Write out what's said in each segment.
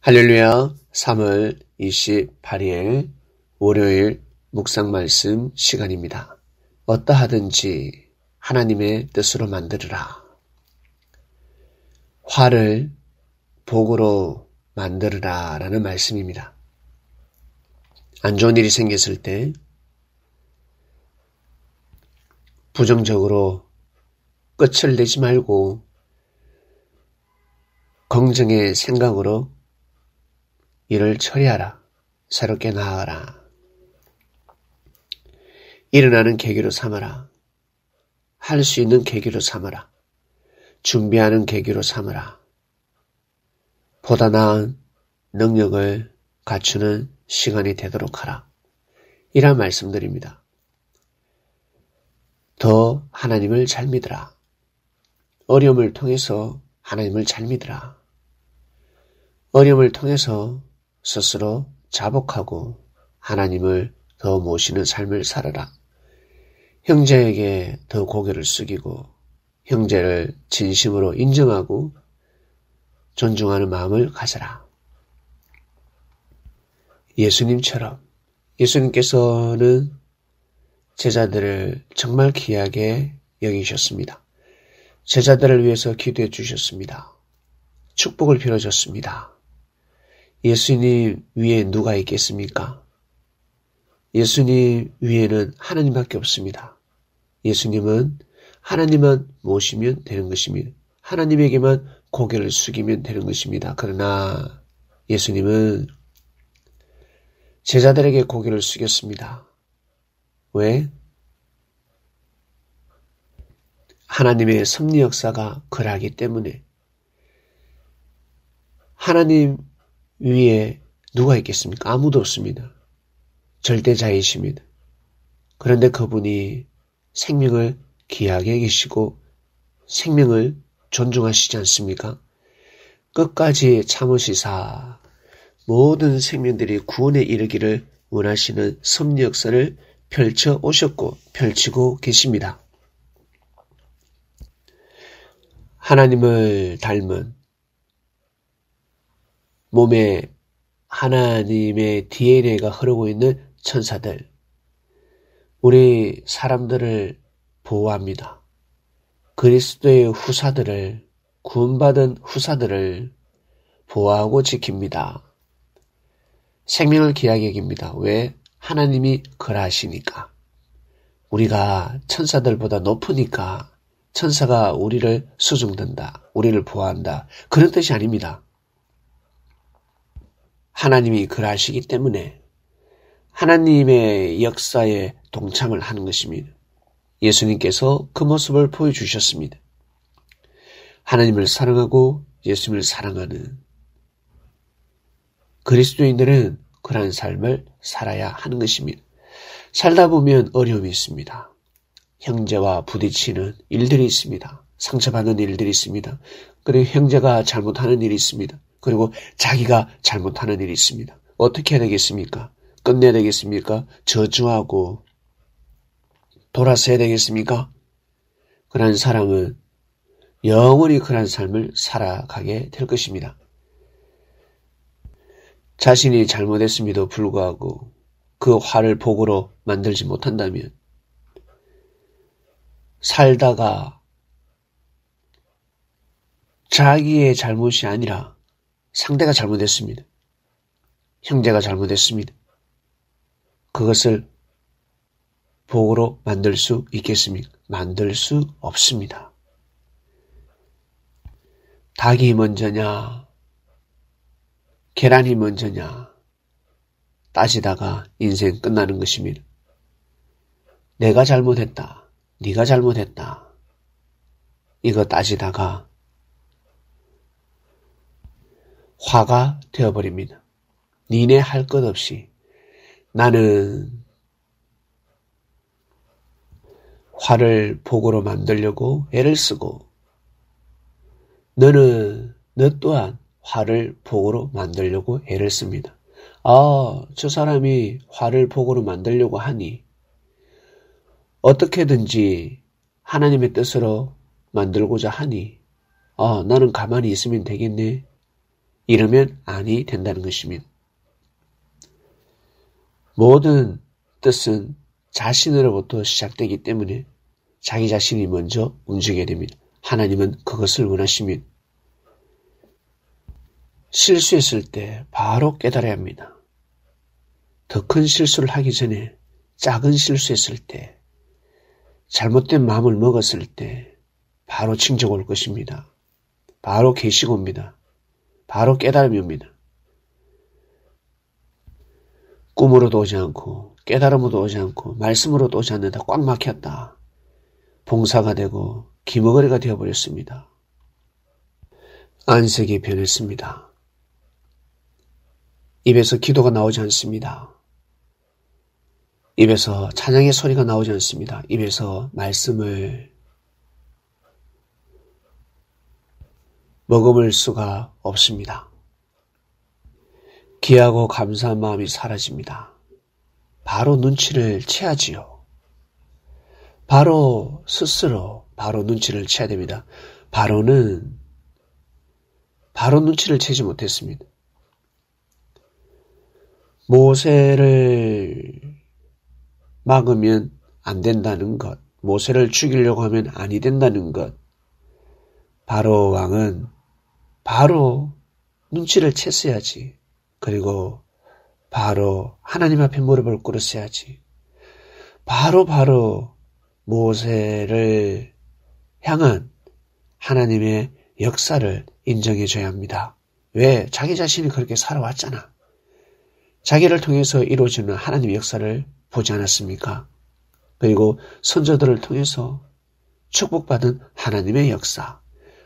할렐루야. 3월 28일 월요일 묵상 말씀 시간입니다. 어떠하든지 하나님의 뜻으로 만들으라. 화를 복으로 만들으라 라는 말씀입니다. 안 좋은 일이 생겼을 때 부정적으로 끝을 내지 말고 긍정의 생각으로 일을 처리하라. 새롭게 나아가라. 일어나는 계기로 삼아라. 할 수 있는 계기로 삼아라. 준비하는 계기로 삼아라. 보다 나은 능력을 갖추는 시간이 되도록 하라. 이런 말씀드립니다. 더 하나님을 잘 믿으라. 어려움을 통해서 하나님을 잘 믿으라. 어려움을 통해서 스스로 자복하고 하나님을 더 모시는 삶을 살아라. 형제에게 더 고개를 숙이고 형제를 진심으로 인정하고 존중하는 마음을 가져라. 예수님처럼 예수님께서는 제자들을 정말 귀하게 여기셨습니다. 제자들을 위해서 기도해 주셨습니다. 축복을 빌어줬습니다. 예수님 위에 누가 있겠습니까? 예수님 위에는 하나님밖에 없습니다. 예수님은 하나님만 모시면 되는 것입니다. 하나님에게만 고개를 숙이면 되는 것입니다. 그러나 예수님은 제자들에게 고개를 숙였습니다. 왜? 하나님의 섭리 역사가 그러하기 때문에. 하나님 위에 누가 있겠습니까? 아무도 없습니다. 절대자이십니다. 그런데 그분이 생명을 귀하게 여기시고 생명을 존중하시지 않습니까? 끝까지 참으시사 모든 생명들이 구원에 이르기를 원하시는 섭리 역사를 펼쳐 오셨고 펼치고 계십니다. 하나님을 닮은 몸에 하나님의 DNA가 흐르고 있는 천사들, 우리 사람들을 보호합니다. 그리스도의 후사들을, 구원받은 후사들을 보호하고 지킵니다. 생명을 귀하게 여깁니다. 왜? 하나님이 그러하시니까. 우리가 천사들보다 높으니까 천사가 우리를 수중든다, 우리를 보호한다, 그런 뜻이 아닙니다. 하나님이 그러하시기 때문에 하나님의 역사에 동참을 하는 것입니다. 예수님께서 그 모습을 보여주셨습니다. 하나님을 사랑하고 예수님을 사랑하는 그리스도인들은 그러한 삶을 살아야 하는 것입니다. 살다 보면 어려움이 있습니다. 형제와 부딪히는 일들이 있습니다. 상처받는 일들이 있습니다. 그리고 형제가 잘못하는 일이 있습니다. 그리고 자기가 잘못하는 일이 있습니다. 어떻게 해야 되겠습니까? 끝내야 되겠습니까? 저주하고 돌아서야 되겠습니까? 그런 사람은 영원히 그런 삶을 살아가게 될 것입니다. 자신이 잘못했음에도 불구하고 그 화를 복으로 만들지 못한다면 살다가 자기의 잘못이 아니라 상대가 잘못했습니다. 형제가 잘못했습니다. 그것을 복으로 만들 수 있겠습니까? 만들 수 없습니다. 닭이 먼저냐, 계란이 먼저냐 따지다가 인생 끝나는 것입니다. 내가 잘못했다, 네가 잘못했다, 이거 따지다가 화가 되어버립니다. 니네 할 것 없이 나는 화를 복으로 만들려고 애를 쓰고 너 또한 화를 복으로 만들려고 애를 씁니다. 저 사람이 화를 복으로 만들려고 하니 어떻게든지 하나님의 뜻으로 만들고자 하니 나는 가만히 있으면 되겠네. 이러면 아니 된다는 것입니다. 모든 뜻은 자신으로부터 시작되기 때문에 자기 자신이 먼저 움직여야 됩니다. 하나님은 그것을 원하십니다. 실수했을 때 바로 깨달아야 합니다. 더 큰 실수를 하기 전에 작은 실수했을 때, 잘못된 마음을 먹었을 때 바로 징조가 올 것입니다. 바로 계시가 옵니다. 바로 깨달음이 옵니다. 꿈으로도 오지 않고 깨달음으로도 오지 않고 말씀으로도 오지 않는다. 꽉 막혔다. 봉사가 되고 기머거리가 되어버렸습니다. 안색이 변했습니다. 입에서 기도가 나오지 않습니다. 입에서 찬양의 소리가 나오지 않습니다. 입에서 말씀을 머금을 수가 없습니다. 귀하고 감사한 마음이 사라집니다. 바로 눈치를 채야지요. 바로 스스로 바로 눈치를 채야 됩니다. 바로 눈치를 채지 못했습니다. 모세를 막으면 안 된다는 것, 모세를 죽이려고 하면 아니 된다는 것, 바로 왕은 바로 눈치를 챘어야지. 그리고 바로 하나님 앞에 무릎을 꿇었어야지. 바로 모세를 향한 하나님의 역사를 인정해줘야 합니다. 왜? 자기 자신이 그렇게 살아왔잖아. 자기를 통해서 이루어지는 하나님의 역사를 보지 않았습니까? 그리고 선조들을 통해서 축복받은 하나님의 역사.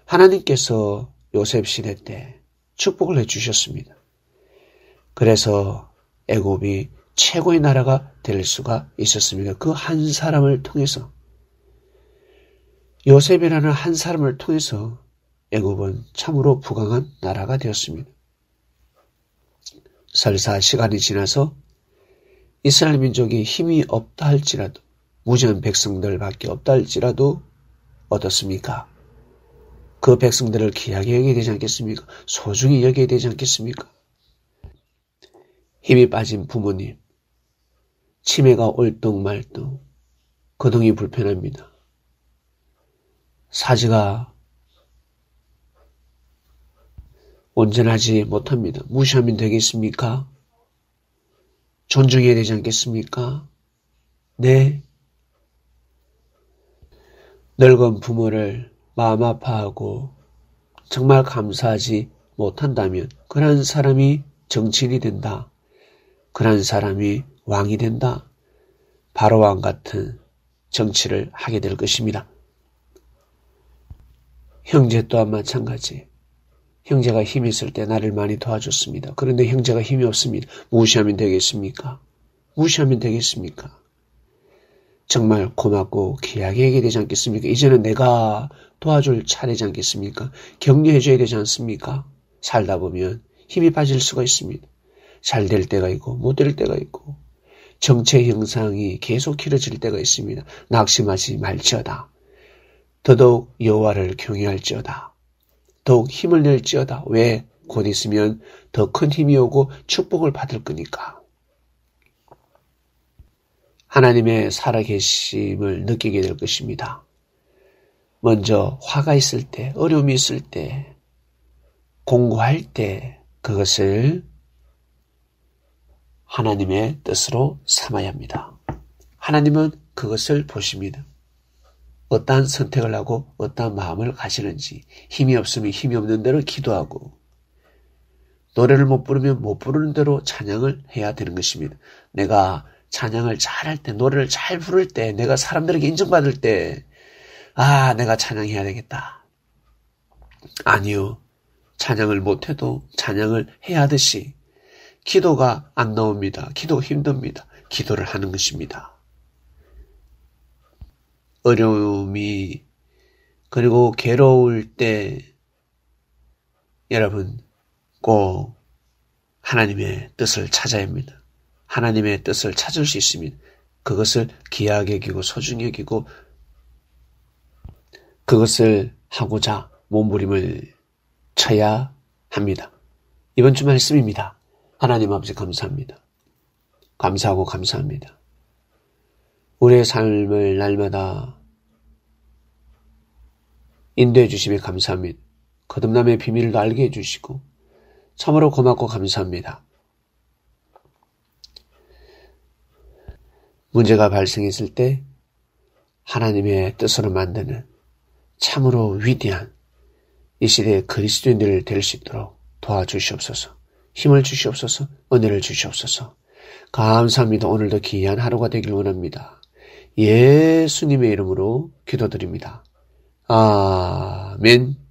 하나님께서 요셉 시대 때 축복을 해주셨습니다. 그래서 애굽이 최고의 나라가 될 수가 있었습니다. 그 한 사람을 통해서, 요셉이라는 한 사람을 통해서 애굽은 참으로 부강한 나라가 되었습니다. 설사 시간이 지나서 이스라엘 민족이 힘이 없다 할지라도, 무지한 백성들밖에 없다 할지라도 어떻습니까? 그 백성들을 귀하게 여겨야 되지 않겠습니까? 소중히 여겨야 되지 않겠습니까? 힘이 빠진 부모님, 치매가 올뚱말뚱, 거동이 불편합니다. 사지가 온전하지 못합니다. 무시하면 되겠습니까? 존중해야 되지 않겠습니까? 네. 늙은 부모를 마음 아파하고 정말 감사하지 못한다면 그런 사람이 정치인이 된다. 그런 사람이 왕이 된다. 바로왕 같은 정치를 하게 될 것입니다. 형제 또한 마찬가지. 형제가 힘이 있을 때 나를 많이 도와줬습니다. 그런데 형제가 힘이 없습니다. 무시하면 되겠습니까? 무시하면 되겠습니까? 정말 고맙고 귀하게 얘기해야 되지 않겠습니까? 이제는 내가 도와줄 차례지 않겠습니까? 격려해줘야 되지 않습니까? 살다 보면 힘이 빠질 수가 있습니다. 잘 될 때가 있고 못 될 때가 있고 정체 형상이 계속 길어질 때가 있습니다. 낙심하지 말지어다. 더더욱 여호와를 경외할지어다. 더욱 힘을 낼지어다. 왜? 곧 있으면 더 큰 힘이 오고 축복을 받을 거니까. 하나님의 살아계심을 느끼게 될 것입니다. 먼저 화가 있을 때, 어려움이 있을 때, 공고할 때 그것을 하나님의 뜻으로 삼아야 합니다. 하나님은 그것을 보십니다. 어떠한 선택을 하고 어떠한 마음을 가지는지, 힘이 없으면 힘이 없는 대로 기도하고, 노래를 못 부르면 못 부르는 대로 찬양을 해야 되는 것입니다. 내가 찬양을 잘할 때, 노래를 잘 부를 때, 내가 사람들에게 인정받을 때, 내가 찬양해야 되겠다. 아니요. 찬양을 못해도 찬양을 해야 하듯이 기도가 안 나옵니다. 기도가 힘듭니다. 기도를 하는 것입니다. 어려움이 그리고 괴로울 때 여러분 꼭 하나님의 뜻을 찾아야 합니다. 하나님의 뜻을 찾을 수 있습니다. 그것을 귀하게 여기고 소중히 여기고 그것을 하고자 몸부림을 쳐야 합니다. 이번 주 말씀입니다. 하나님 아버지 감사합니다. 감사하고 감사합니다. 우리의 삶을 날마다 인도해 주심에 감사합니다. 거듭남의 비밀도 알게 해주시고 참으로 고맙고 감사합니다. 문제가 발생했을 때 하나님의 뜻으로 만드는 참으로 위대한 이 시대의 그리스도인들 될 수 있도록 도와주시옵소서. 힘을 주시옵소서. 은혜를 주시옵소서. 감사합니다. 오늘도 귀한 하루가 되길 원합니다. 예수님의 이름으로 기도드립니다. 아멘.